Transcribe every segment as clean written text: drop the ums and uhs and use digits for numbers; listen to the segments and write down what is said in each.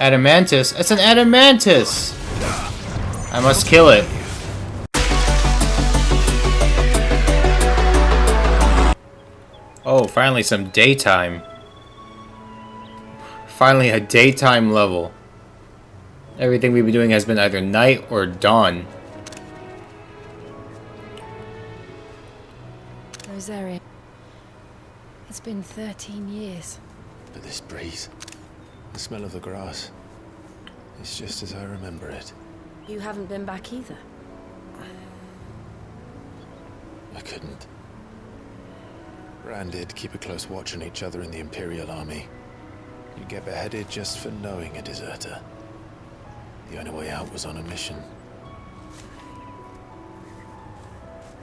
Adamantus? It's an adamantus! I must kill it. Oh, finally some daytime. Finally a daytime level. Everything we've been doing has been either night or dawn. Rosaria. It's been 13 years. But this breeze, the smell of the grass, it's just as I remember it. You haven't been back either. I couldn't. Branded, keep a close watch on each other in the Imperial Army. You get beheaded just for knowing a deserter. The only way out was on a mission.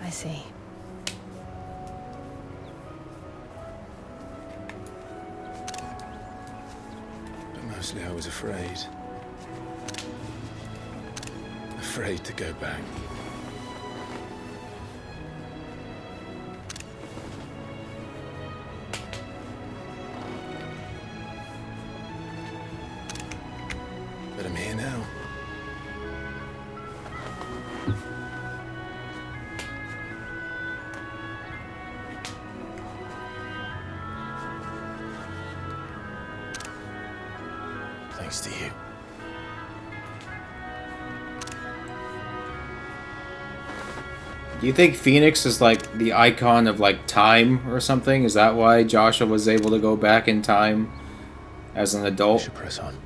I see. But mostly I was afraid. Afraid to go back. But I'm here now. Thanks to you. Do you think Phoenix is like the icon of like time or something? Is that why Joshua was able to go back in time as an adult? Should press on.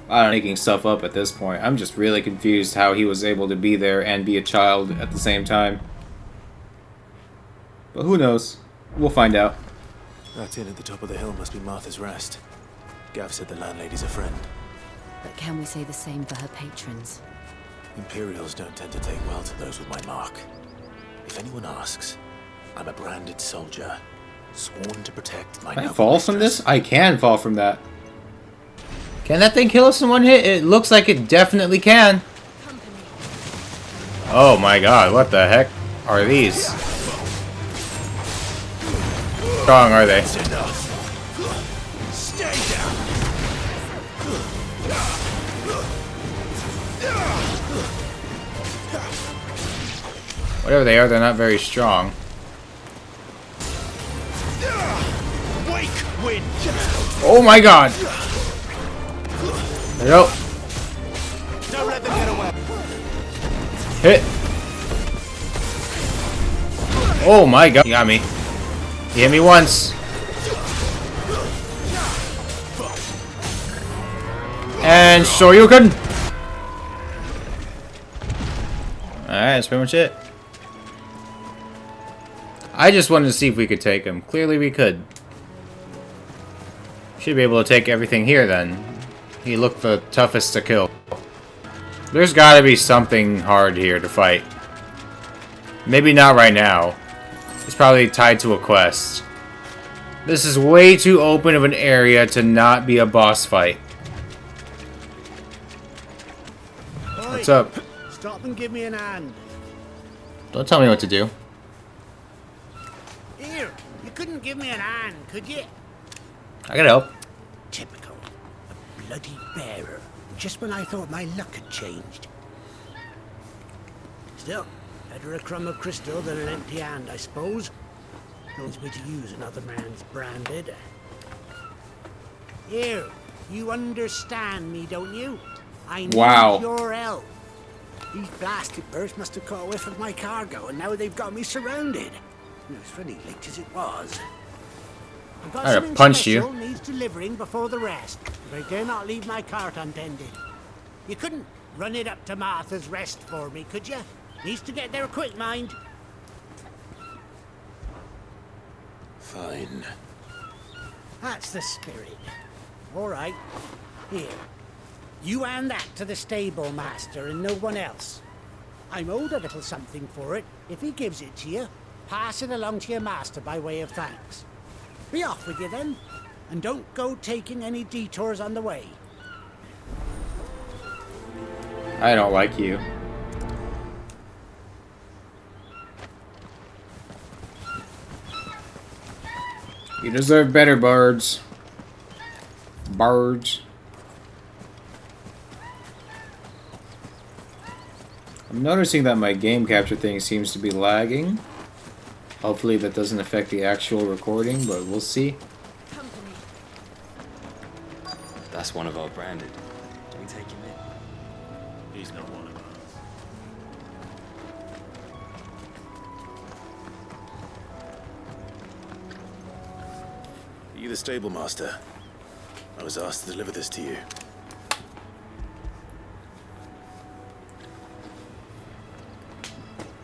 I'm not making stuff up at this point. I'm just really confused how he was able to be there and be a child at the same time. But who knows? We'll find out. That inn at the top of the hill must be Martha's Rest. Gav said the landlady's a friend. But can we say the same for her patrons? Imperials don't tend to take well to those with my mark. If anyone asks, I'm a branded soldier, sworn to protect my... Can I fall from this? I can fall from that. Can that thing kill us in one hit? It looks like it definitely can. Oh my god, what the heck are these? Strong, are they? Stay down. Whatever they are, they're not very strong. Wake wind. Oh my god! There we go. Don't let them get away. Hit! Oh my god, you got me. You hit me once. And Shoryuken! Alright, that's pretty much it. I just wanted to see if we could take him. Clearly we could. Should be able to take everything here then. He looked the toughest to kill. There's gotta be something hard here to fight. Maybe not right now. It's probably tied to a quest. This is way too open of an area to not be a boss fight. What's up? Stop and give me an hand. Don't tell me what to do. Here, you couldn't give me an hand, could you? I gotta help. Typical. A bloody bearer. Just when I thought my luck had changed. Still, better a crumb of crystal than an empty hand, I suppose. Knows me to use another man's branded. Here, you understand me, don't you? I need your help. These blasted birds must have caught a whiff of my cargo, and now they've got me surrounded. It was funny, late as it was. I've got I'd have something punched you. special needs delivering before the rest, but I dare not leave my cart untended. You couldn't run it up to Martha's Rest for me, could you? Needs to get there quick, mind. Fine. That's the spirit. All right. Here. You hand that to the stable master and no one else. I'm owed a little something for it. If he gives it to you, pass it along to your master by way of thanks. Be off with you then, and don't go taking any detours on the way. I don't like you. You deserve better, birds. Birds. I'm noticing that my game capture thing seems to be lagging. Hopefully that doesn't affect the actual recording, but we'll see. Company. That's one of our branded. Do we take him in? He's not one of us. Are you the stable master? I was asked to deliver this to you.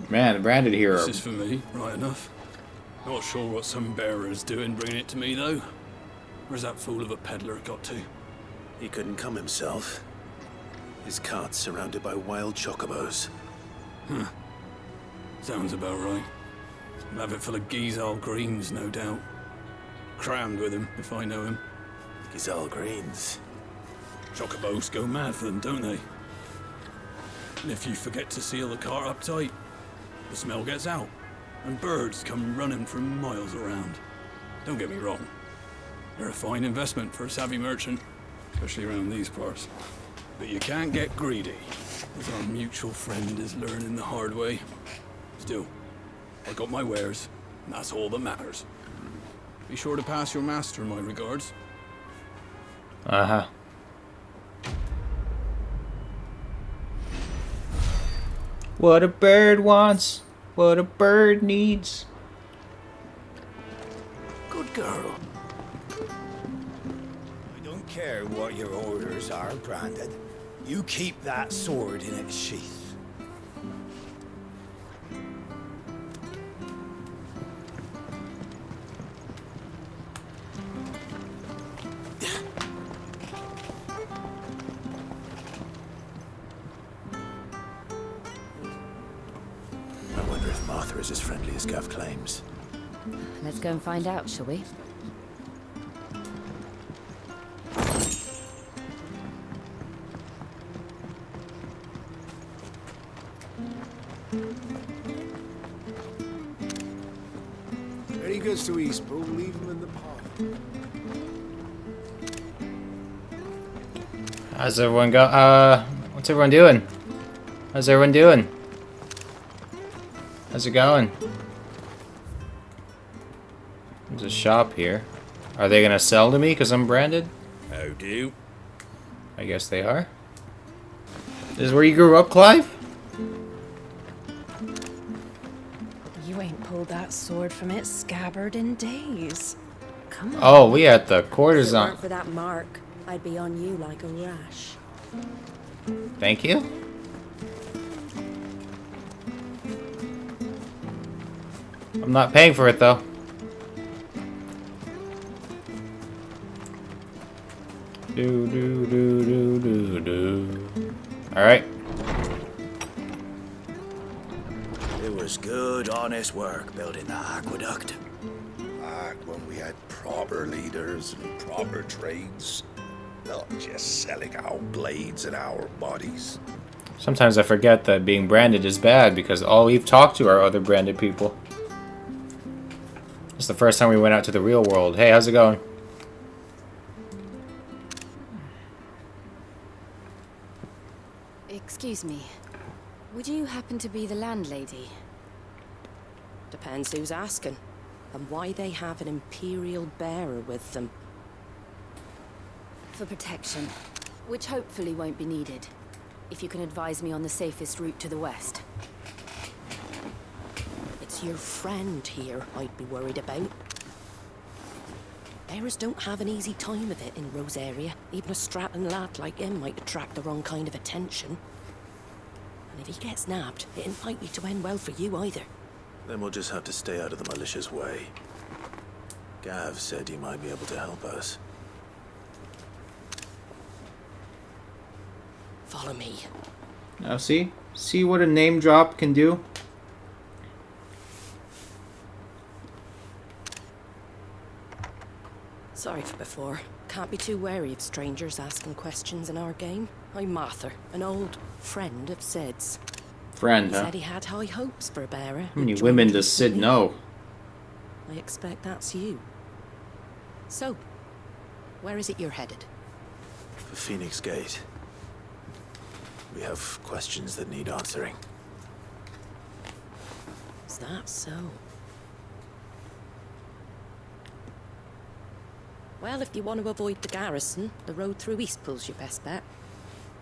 Man, the branded here This are... is for me, right enough. Not sure what some bearer's doing bringing it to me, though. Where's that fool of a peddler got to? He couldn't come himself. His cart's surrounded by wild chocobos. Sounds about right. He'll have it full of Gizal greens, no doubt. Crammed with him, if I know him. Gizal greens. Chocobos go mad for them, don't they? And if you forget to seal the cart up tight, the smell gets out, and birds come running from miles around. Don't get me wrong. They're a fine investment for a savvy merchant, especially around these parts. But you can't get greedy, as our mutual friend is learning the hard way. Still, I got my wares, and that's all that matters. Be sure to pass your master my regards. Uh-huh. What a bird wants, what a bird needs. Good girl. I don't care what your orders are, Branded. You keep that sword in its sheath. I wonder if Martha is as friendly as Gav claims. Let's go and find out, shall we? Very good to Eastbourne. Leave him in the park. How's everyone what's everyone doing? How's everyone doing? How's it going? There's a shop here. Are they gonna sell to me because I'm branded? How do? I guess they are. This is where you grew up, Clive? You ain't pulled that sword from its scabbard in days. Come on. Oh, we at the If it courtesan. weren't for that mark, I'd be on you like a rash. Thank you. I'm not paying for it though. Do. Alright. It was good, honest work building the aqueduct. Back when we had proper leaders and proper trades. Not just selling our blades and our bodies. Sometimes I forget that being branded is bad because all we've talked to are other branded people. It's the first time we went out to the real world. Hey, how's it going? Excuse me. Would you happen to be the landlady? Depends who's asking, and why they have an Imperial bearer with them. For protection, which hopefully won't be needed. If you can advise me on the safest route to the west. It's your friend here I'd be worried about. Bearers don't have an easy time of it in Rosaria. Even a strapping lad like him might attract the wrong kind of attention. And if he gets nabbed, it ain't likely to end well for you either. Then we'll just have to stay out of the malicious way. Gav said he might be able to help us. Follow me. Now see? See what a name drop can do? Sorry for before. Can't be too wary of strangers asking questions in our game. I'm Martha, an old friend of Sid's. Friend, He huh? said he had high hopes for a bearer. How many who'd women join does Sid recently. know? I expect that's you. So, where is it you're headed? For Phoenix Gate. We have questions that need answering. Is that so? Well, if you want to avoid the garrison, the road through Eastpool's your best bet.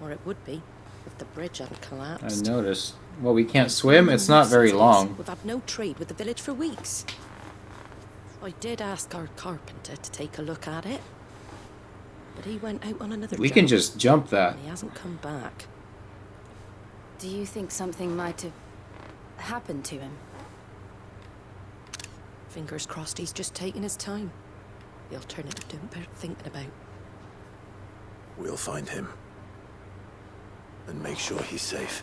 Or it would be, if the bridge hadn't I collapsed. noticed. Well, we can't swim. It's not very long. We've had no trade with the village for weeks. I did ask our carpenter to take a look at it. But he went out on another We job, can just jump that. and he hasn't come back. Do you think something might have happened to him? Fingers crossed he's just taking his time. The alternative don't bear thinking about. We'll find him. And make sure he's safe.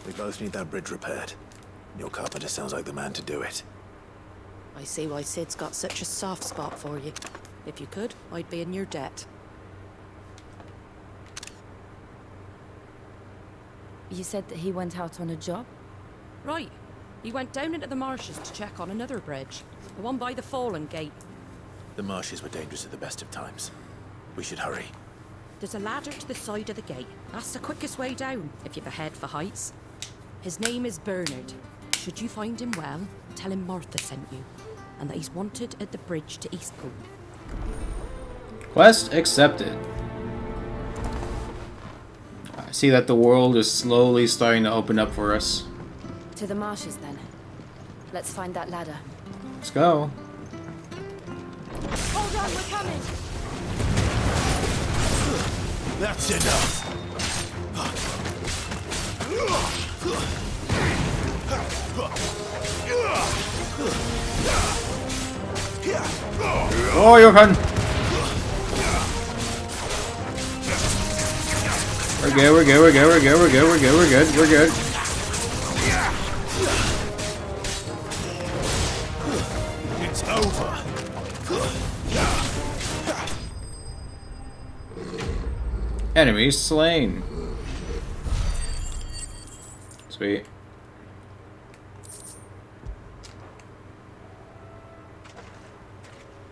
We both need that bridge repaired. Your carpenter sounds like the man to do it. I see why Sid's got such a soft spot for you. If you could, I'd be in your debt. You said that he went out on a job? Right. He went down into the marshes to check on another bridge. The one by the Fallen Gate. The marshes were dangerous at the best of times. We should hurry. There's a ladder to the side of the gate. That's the quickest way down, if you've a head for heights. His name is Bernard. Should you find him well, tell him Martha sent you. And that he's wanted at the bridge to Eastpool. Quest accepted. I see that the world is slowly starting to open up for us. To the marshes, then. Let's find that ladder. Let's go. Hold on, we're coming! That's enough! Oh, you're fun. We're good, we're good, we're good, we're good, we're good, we're good, we're good, we're good. It's over! Enemy slain. Sweet.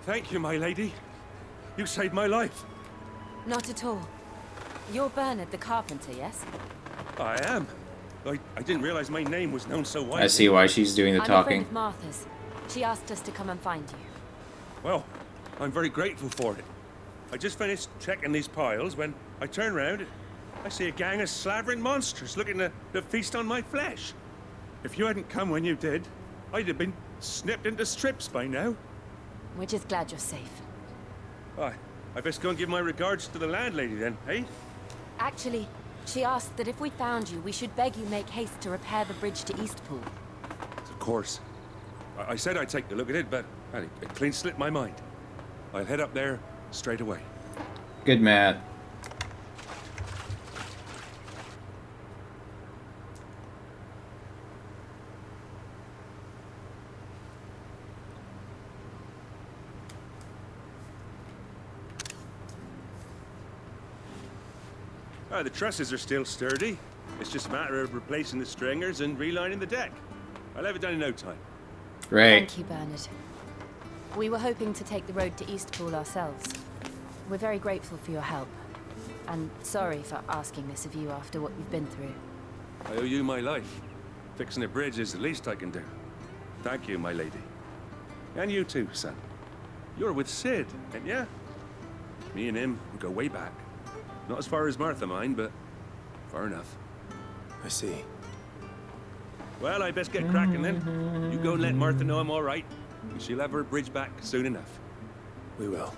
Thank you, my lady. You saved my life. Not at all. You're Bernard the carpenter, yes? I am. I didn't realize my name was known so widely. I see why she's doing the I'm a talking. friend of Martha's. She asked us to come and find you. Well, I'm very grateful for it. I just finished checking these piles when I turn round and I see a gang of slavering monsters looking to feast on my flesh. If you hadn't come when you did, I'd have been snipped into strips by now. We're just glad you're safe. I best go and give my regards to the landlady then, eh? Actually, she asked that if we found you, we should beg you make haste to repair the bridge to Eastpool. Of course. I said I'd take a look at it, but it clean slipped my mind. I'll head up there straight away. Good man. The trusses are still sturdy. It's just a matter of replacing the stringers and relining the deck. I'll have it done in no time. Great. Thank you, Bernard. We were hoping to take the road to Eastpool ourselves. We're very grateful for your help. And sorry for asking this of you after what you've been through. I owe you my life. Fixing a bridge is the least I can do. Thank you, my lady. And you too, son. You're with Sid, ain't ya? Me and him go way back. Not as far as Martha, mind, but far enough. I see. Well, I best get cracking then. You go and let Martha know I'm all right. And she'll have her bridge back soon enough. We will.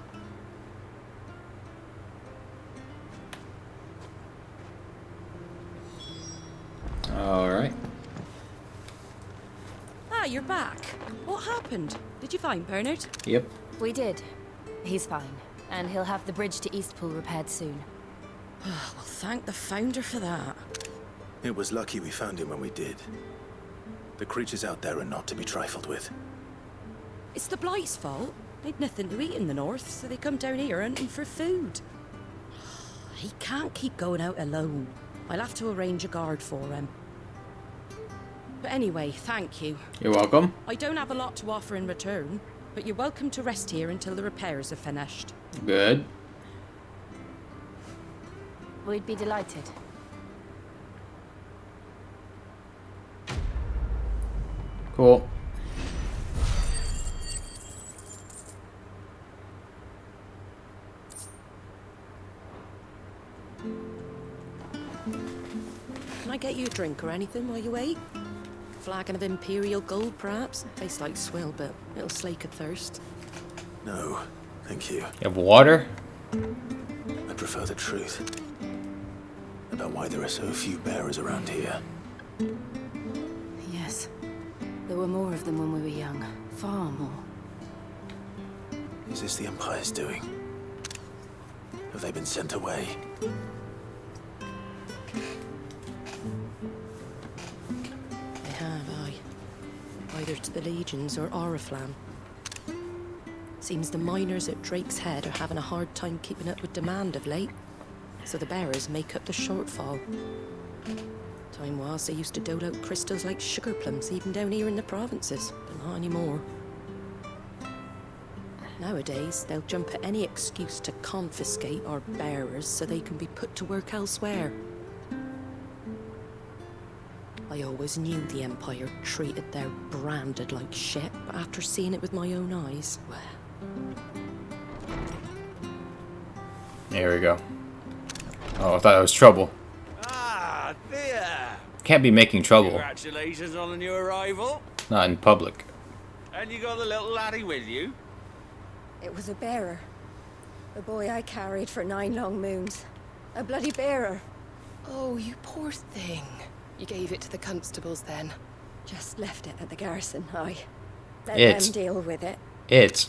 Alright. Ah, you're back. What happened? Did you find Bernard? Yep. We did. He's fine. And he'll have the bridge to Eastpool repaired soon. Well, thank the founder for that. It was lucky we found him when we did. The creatures out there are not to be trifled with. It's the Blight's fault. They'd nothing to eat in the north, so they come down here hunting for food. He can't keep going out alone. I'll have to arrange a guard for him. But anyway, thank you. You're welcome. I don't have a lot to offer in return, but you're welcome to rest here until the repairs are finished. Good. We'd be delighted. Cool. Can I get you a drink or anything while you wait? Flagon of Imperial Gold, perhaps? Tastes like swill, but it'll slake a thirst. No, thank you. You have water? I prefer the truth about why there are so few bearers around here. Yes. There were more of them when we were young. Far more. Is this the Empire's doing? Have they been sent away? They have, aye. Either to the Legions or Oriflamme. Seems the miners at Drake's Head are having a hard time keeping up with demand of late, so the bearers make up the shortfall. Time was they used to dole out crystals like sugar plums even down here in the provinces, but not anymore. Nowadays, they'll jump at any excuse to confiscate our bearers so they can be put to work elsewhere. I always knew the Empire treated their branded like shit, but after seeing it with my own eyes, well... There we go. Oh, I thought that was trouble. Ah, there. Can't be making trouble. Congratulations on the new arrival. Not in public. And you got the little laddie with you? It was a bearer. The boy I carried for 9 long moons. A bloody bearer. Oh, you poor thing. You gave it to the constables then? Just left it at the garrison, aye. Let It. them deal with it. It.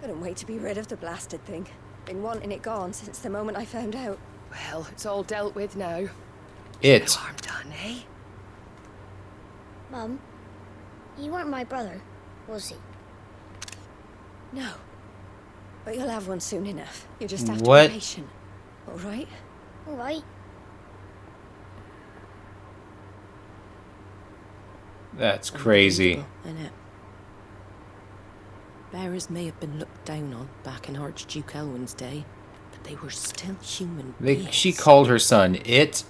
Couldn't wait to be rid of the blasted thing. Been wanting it gone since the moment I found out. Well, it's all dealt with now. It. No harm done, eh? Mum, you weren't my brother, was he? No. But you'll have one soon enough. You just have What? to be patient. All right? All right. That's crazy. Innit? Bearers may have been looked down on back in Archduke Elwin's day, but they were still human beings. She called her son It.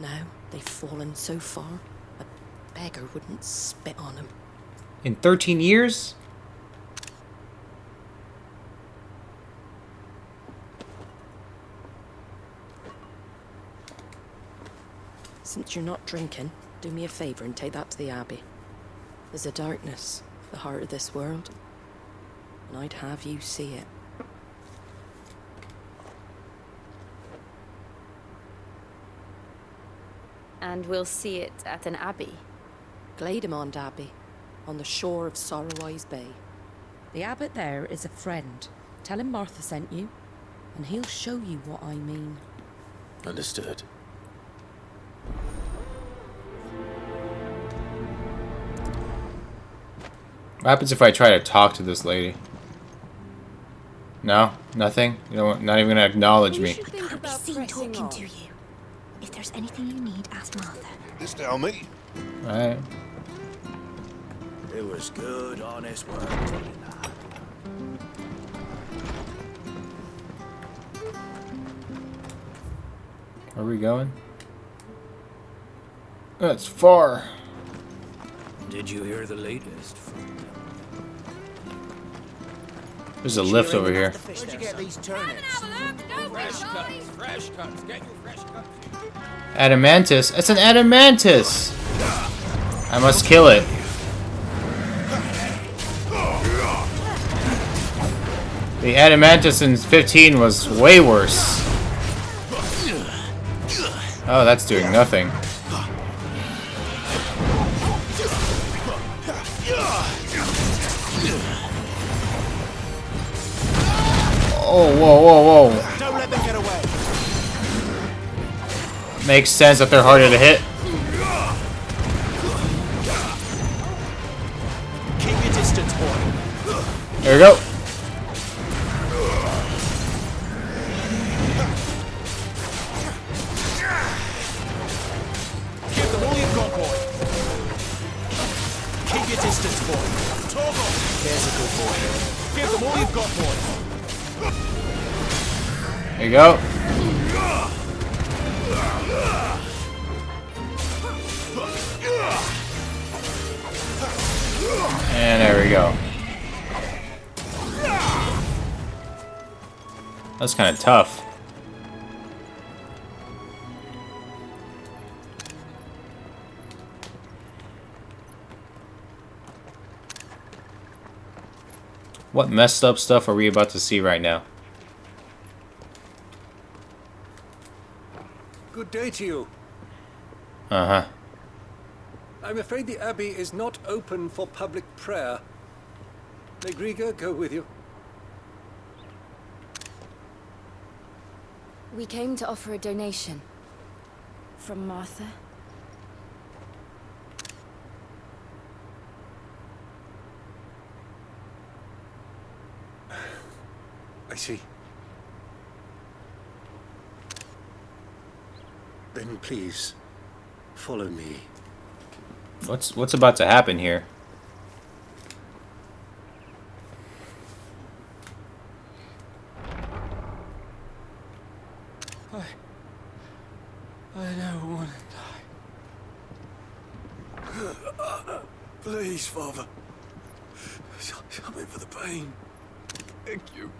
Now they've fallen so far, a beggar wouldn't spit on them. In 13 years? Since you're not drinking, do me a favour and take that to the Abbey. There's a darkness at the heart of this world, and I'd have you see it. And we'll see it at an abbey. Glademond Abbey, on the shore of Sorrowise Bay. The abbot there is a friend. Tell him Martha sent you, and he'll show you what I mean. Understood. What happens if I try to talk to this lady? No? Nothing? You don't, not even gonna acknowledge me. I can't be seen talking to you. If there's anything you need, ask Martha. This tell me. Alright. It was good, honest work. Where are we going? That's far. Did you hear the latest from them? There's a lift over here. Where'd you get these turnips? Fresh cuts, fresh cuts. Get your fresh cuts. Adamantus? It's an adamantus! I must kill it. The adamantus in 15 was way worse. Oh, that's doing nothing. Oh, whoa, whoa, whoa. Don't let them get away. Makes sense that they're harder to hit. Keep your distance, boy. There we go. Give them all you've got, boy. Keep your distance, boy. Torgal. There's a good boy. Give them all you've got, boy. There you go. And there we go. That's kind of tough. What messed up stuff are we about to see right now? Good day to you. Uh-huh. I'm afraid the Abbey is not open for public prayer. May Grieger go with you? We came to offer a donation. From Martha. I see. Then please, follow me. What's about to happen here? I don't want to die. Please, Father. Help me for the pain. Thank you.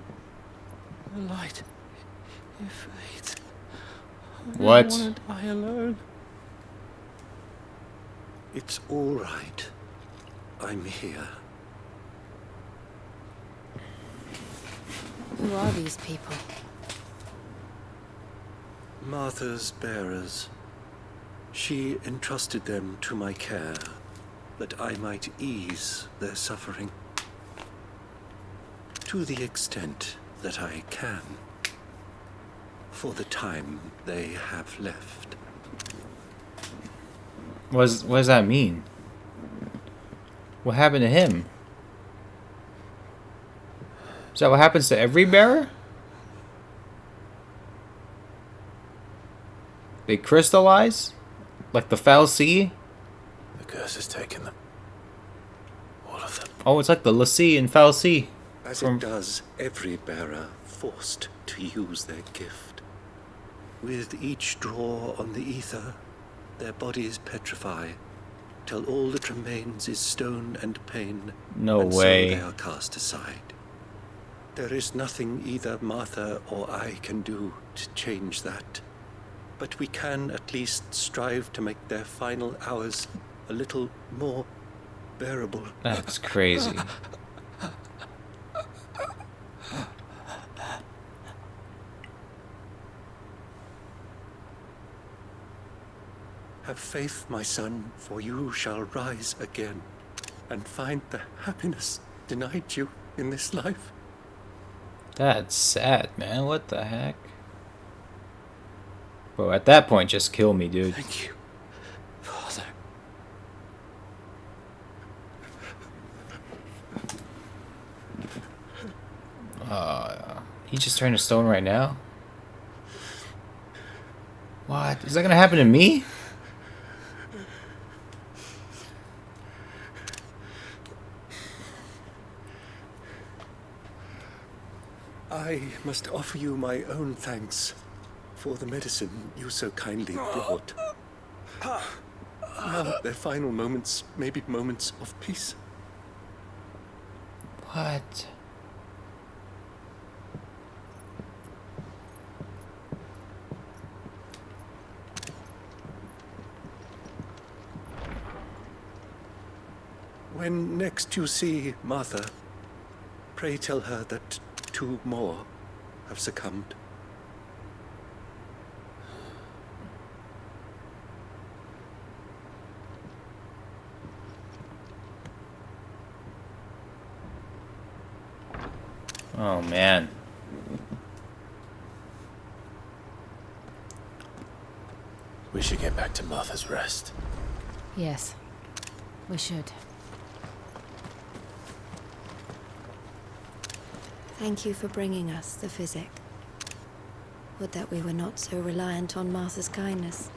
The light. It fades. What? I don't want to die alone. It's all right. I'm here. Who are these people? Martha's bearers. She entrusted them to my care, that I might ease their suffering. To the extent that I can. For the time they have left. What does that mean? What happened to him? Is that what happens to every bearer? They crystallize? Like the Foul Sea? The curse has taken them. All of them. Oh, it's like the Lassie in Foul Sea. As it does every bearer forced to use their gift. With each draw on the ether, their bodies petrify, till all that remains is stone and pain. No and way. So they are cast aside. There is nothing either Martha or I can do to change that. But we can at least strive to make their final hours a little more bearable. That's crazy. Have faith, my son, for you shall rise again and find the happiness denied you in this life. That's sad, man. What the heck? Bro, at that point, just kill me, dude. Thank you, Father. He just turned to stone right now? What? Is that gonna happen to me? I must offer you my own thanks for the medicine you so kindly brought. Now their final moments may be moments of peace. What? When next you see Martha, pray tell her that 2 more have succumbed. Oh, man. We should get back to Martha's Rest. Yes, we should. Thank you for bringing us the physic. Would that we were not so reliant on Martha's kindness.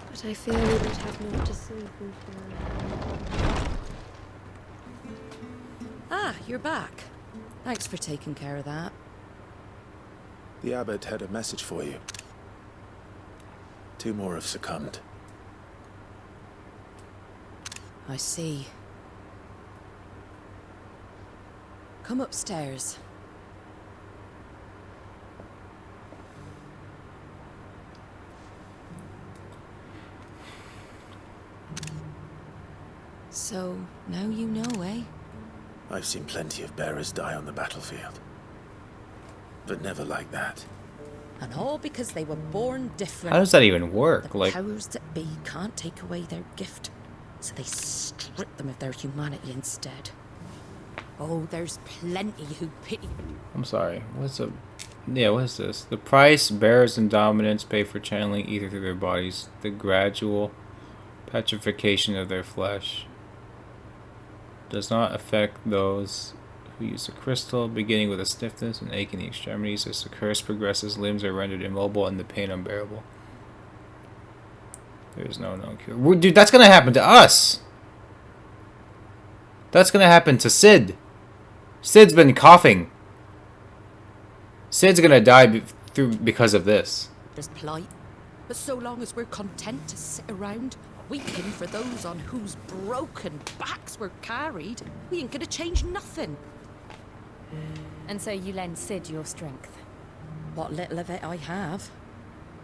But I fear we would have naught to say. Ah, you're back. Thanks for taking care of that. The abbot had a message for you. 2 more have succumbed. I see. Come upstairs. So, now you know, eh? I've seen plenty of bearers die on the battlefield. But never like that. And all because they were born different. How does that even work? The Like, powers that be can't take away their gift, so they strip them of their humanity instead. Oh, there's plenty who pity. I'm sorry. What's a... Yeah, what is this? The price bearers and dominants pay for channeling ether through their bodies. The gradual petrification of their flesh does not affect those who use the crystal, beginning with a stiffness and ache in the extremities. As the curse progresses, limbs are rendered immobile and the pain unbearable. There is no known cure. Dude, that's gonna happen to us! That's gonna happen to Sid. Sid's been coughing. Sid's gonna die because of this. There's plight, but so long as we're content to sit around weeping for those on whose broken backs we're carried, we ain't gonna change nothing. And so you lend Sid your strength? What little of it I have.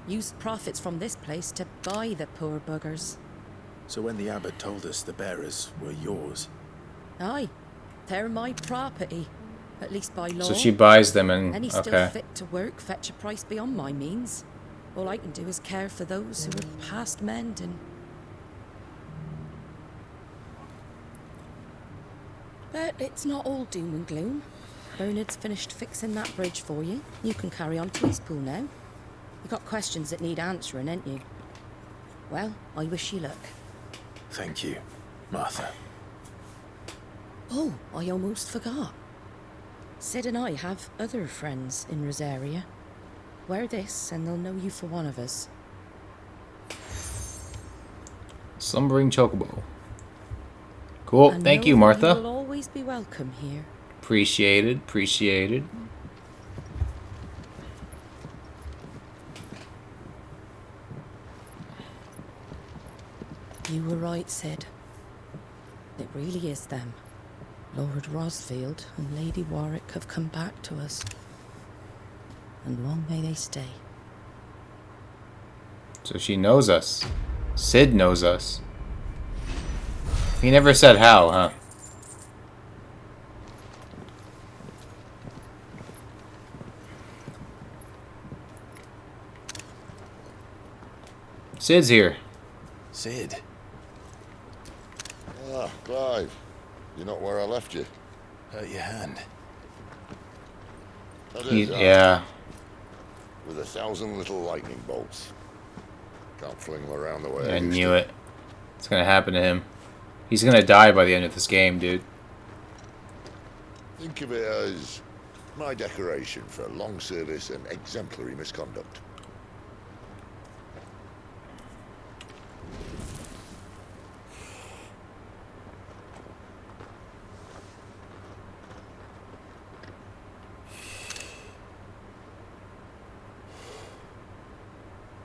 Used profits from this place to buy the poor buggers. So when the abbot told us the bearers were yours... Aye, they're my property, at least by law. So she buys them and... Any okay. still fit to work fetch a price beyond my means. All I can do is care for those who are past mending. But it's not all doom and gloom. Bernard's finished fixing that bridge for you. You can carry on to Eastpool now. You got questions that need answering, ain't you? Well, I wish you luck. Thank you, Martha. Oh, I almost forgot. Sid and I have other friends in Rosaria. Wear this and they'll know you for one of us. Slumbering chocobo. Cool. And Thank know you, that Martha. You'll always be welcome here. Appreciated. Appreciated. You were right, Sid. It really is them. Lord Rosfield and Lady Warwick have come back to us. And long may they stay. So she knows us. Sid knows us. He never said how, huh? Sid's here. Sid. Ah, Clive. You're not where I left you. Hurt your hand. Yeah. With 1,000 little lightning bolts. Can't fling them around the way I used knew to. it. It's gonna happen to him. He's gonna die by the end of this game, dude. Think of it as my decoration for long service and exemplary misconduct.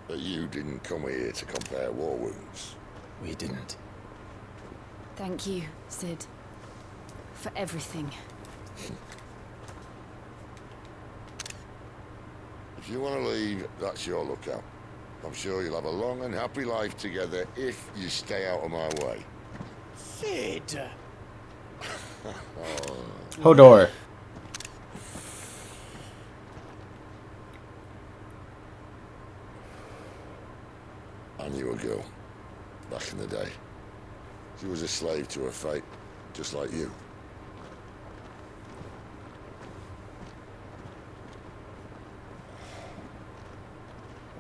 But you didn't come here to compare war wounds. We didn't. Thank you, Sid. For everything. If you want to leave, that's your lookout. I'm sure you'll have a long and happy life together if you stay out of my way. Sid! Hodor. I knew a girl, back in the day. She was a slave to her fate, just like you.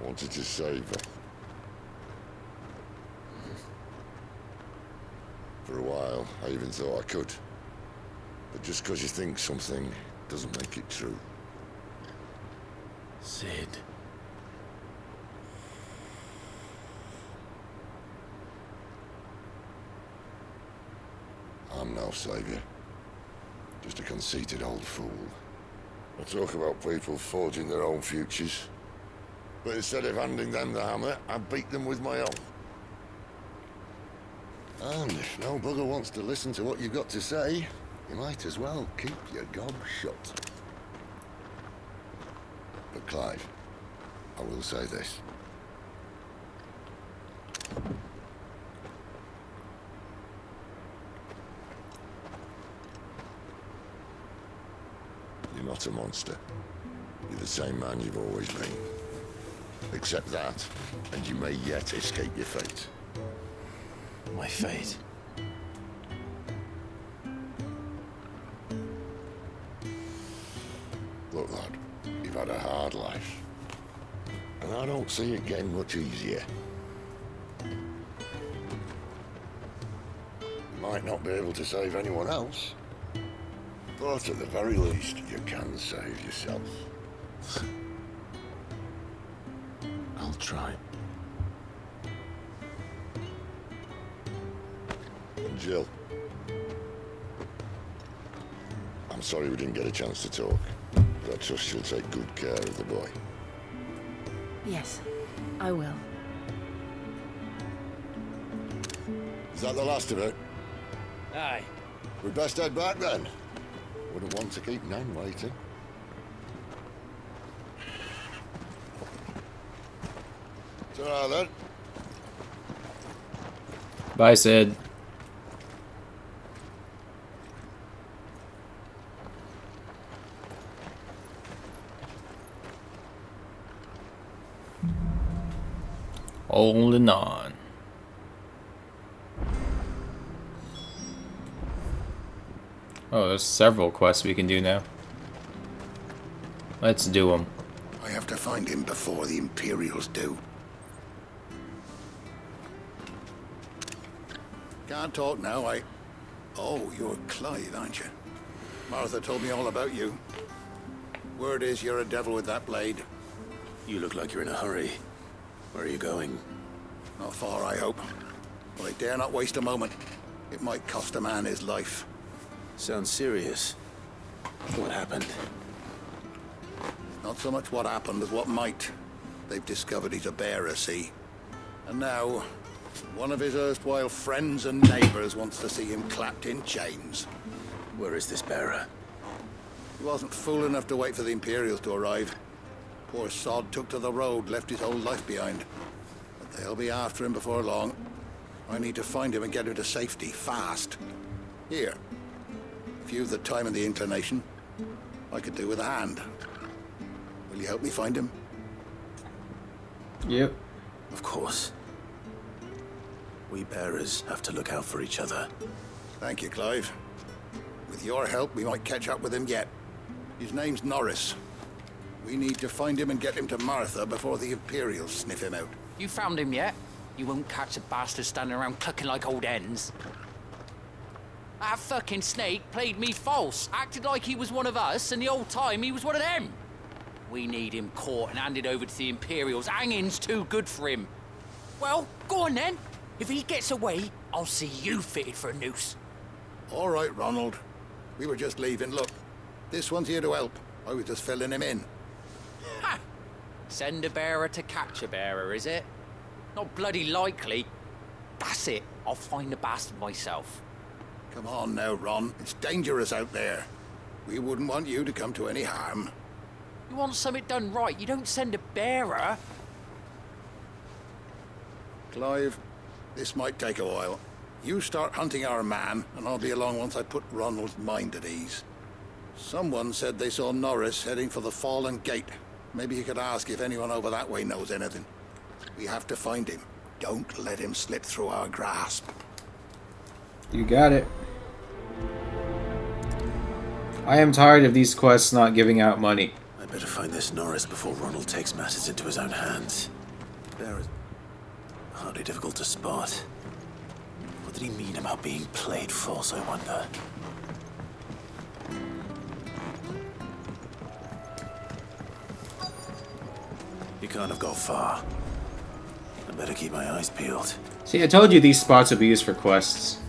I wanted to save her. For a while, I even thought I could. But just because you think something doesn't make it true. Sid. I'm no savior. Just a conceited old fool. I talk about people forging their own futures. But instead of handing them the hammer, I beat them with my own. And if no bugger wants to listen to what you've got to say, you might as well keep your gob shut. But Clive, I will say this. You're not a monster. You're the same man you've always been. Accept that, and you may yet escape your fate. My fate? Look, lad, you've had a hard life. And I don't see it getting much easier. You might not be able to save anyone else, but at the very least, you can save yourself. I'll try. And Jill, I'm sorry we didn't get a chance to talk, but I trust she'll take good care of the boy. Yes, I will. Is that the last of it? Aye. We'd best head back then. Wouldn't want to keep Nan waiting. Ta-ra then. Bye, Sid. Holding on. Oh, there's several quests we can do now. Let's do them. I have to find him before the Imperials do. Can't talk now, Oh, you're Clive, aren't you? Martha told me all about you. Word is you're a devil with that blade. You look like you're in a hurry. Where are you going? Not far, I hope. But I dare not waste a moment. It might cost a man his life. Sounds serious. What happened? Not so much what happened as what might. They've discovered he's a bearer, see? And now, one of his erstwhile friends and neighbors wants to see him clapped in chains. Where is this bearer? He wasn't fool enough to wait for the Imperials to arrive. Poor sod took to the road, left his whole life behind. But they'll be after him before long. I need to find him and get him to safety, fast. Here. If you've the time and the inclination, I could do with a hand. Will you help me find him? Yep. Of course. We bearers have to look out for each other. Thank you, Clive. With your help, we might catch up with him yet. His name's Norris. We need to find him and get him to Martha before the Imperials sniff him out. You found him yet? You won't catch a bastard standing around clucking like old hens. That fucking snake played me false, acted like he was one of us, and the whole time he was one of them. We need him caught and handed over to the Imperials. Hanging's too good for him. Well, go on then. If he gets away, I'll see you fitted for a noose. All right, Ronald. We were just leaving. Look, this one's here to help. I was just filling him in. Ha! Send a bearer to catch a bearer, is it? Not bloody likely. That's it. I'll find the bastard myself. Come on now, Ron. It's dangerous out there. We wouldn't want you to come to any harm. You want something done right, you don't send a bearer. Clive, this might take a while. You start hunting our man, and I'll be along once I put Ronald's mind at ease. Someone said they saw Norris heading for the Fallen Gate. Maybe you could ask if anyone over that way knows anything. We have to find him. Don't let him slip through our grasp. You got it. I am tired of these quests not giving out money. I better find this Norris before Ronald takes matters into his own hands. Bearers hardly difficult to spot. What did he mean about being played false, I wonder? He can't have got far. I better keep my eyes peeled. See, I told you these spots would be used for quests.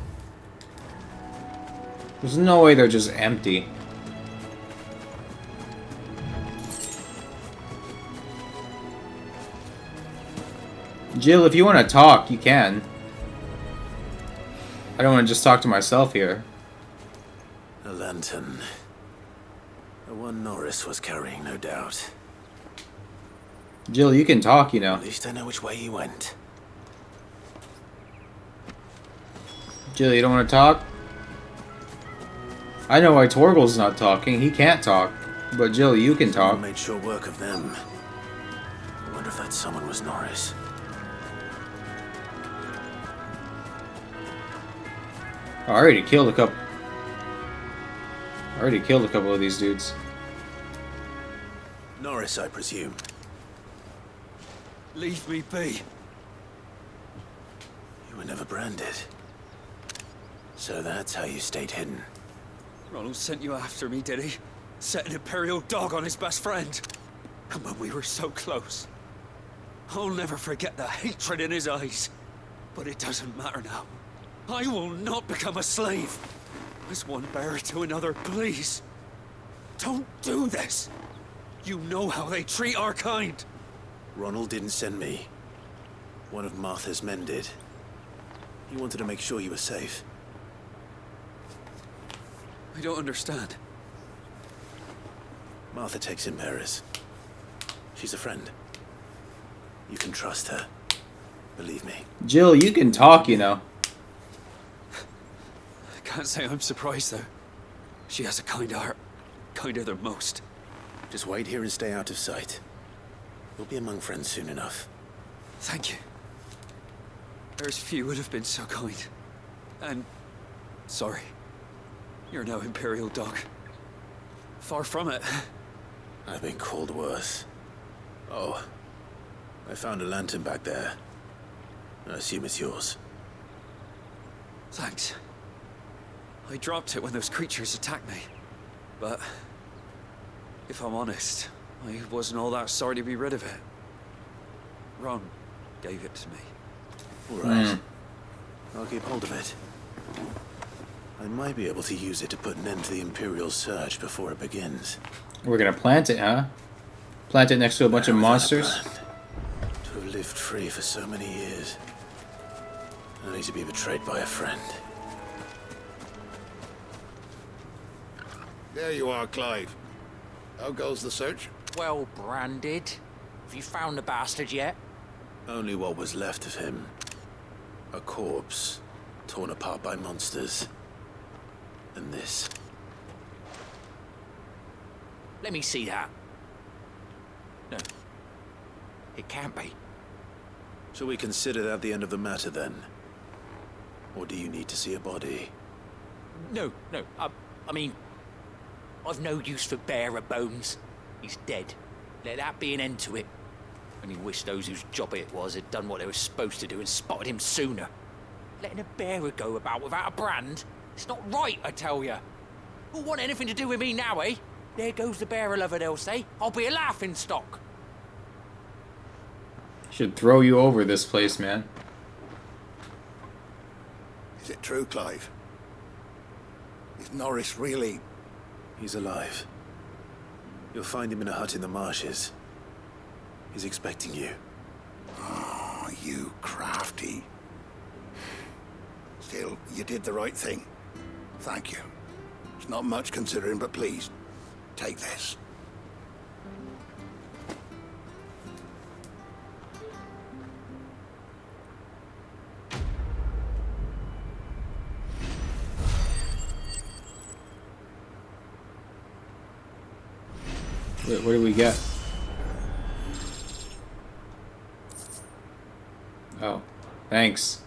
There's no way they're just empty. Jill, if you want to talk, you can. I don't want to just talk to myself here. A lantern. The one Norris was carrying, no doubt. Jill, you can talk, you know. At least I know which way he went. Jill, you don't want to talk? I know why Torgal's not talking. He can't talk. But Jill, you can talk. Someone made short work of them. I wonder if that someone was Norris. I already killed a couple. Of these dudes. Norris, I presume. Leave me be. You were never branded. So that's how you stayed hidden. Ronald sent you after me, did he? Set an Imperial dog on his best friend. And when we were so close. I'll never forget the hatred in his eyes. But it doesn't matter now. I will not become a slave. As one bearer to another, please. Don't do this. You know how they treat our kind. Ronald didn't send me. One of Martha's men did. He wanted to make sure you were safe. I don't understand. Martha takes in bearers. She's a friend. You can trust her. Believe me. Jill, you can talk, you know. I can't say I'm surprised, though. She has a kind heart. Kinder than most. Just wait here and stay out of sight. We'll be among friends soon enough. Thank you. There's few would have been so kind. And... sorry. You're no Imperial dog. Far from it. I've been called worse. Oh. I found a lantern back there. I assume it's yours. Thanks. I dropped it when those creatures attacked me. But... if I'm honest, I wasn't all that sorry to be rid of it. Ron gave it to me. All right. I'll keep hold of it. I might be able to use it to put an end to the Imperial surge before it begins. We're gonna plant it, huh? Plant it next to a bunch of monsters? To have lived free for so many years. Only to be betrayed by a friend. There you are, Clive. How goes the search? Well branded. Have you found the bastard yet? Only what was left of him. A corpse, torn apart by monsters. And this. Let me see that. No. It can't be. Shall we consider that the end of the matter, then? Or do you need to see a body? No. I mean... I've no use for bearer bones. He's dead. Let that be an end to it. Only wish those whose job it was had done what they were supposed to do and spotted him sooner. Letting a bearer go about without a brand? It's not right, I tell you. Who'll want anything to do with me now, eh? There goes the bearer lover, they'll say. I'll be a laughing stock. Should throw you over this place, man. Is it true, Clive? Is Norris really... He's alive. You'll find him in a hut in the marshes. He's expecting you. Oh, you crafty. Still, you did the right thing. Thank you. It's not much considering, but please, take this. Wait, what do we get? Oh, thanks.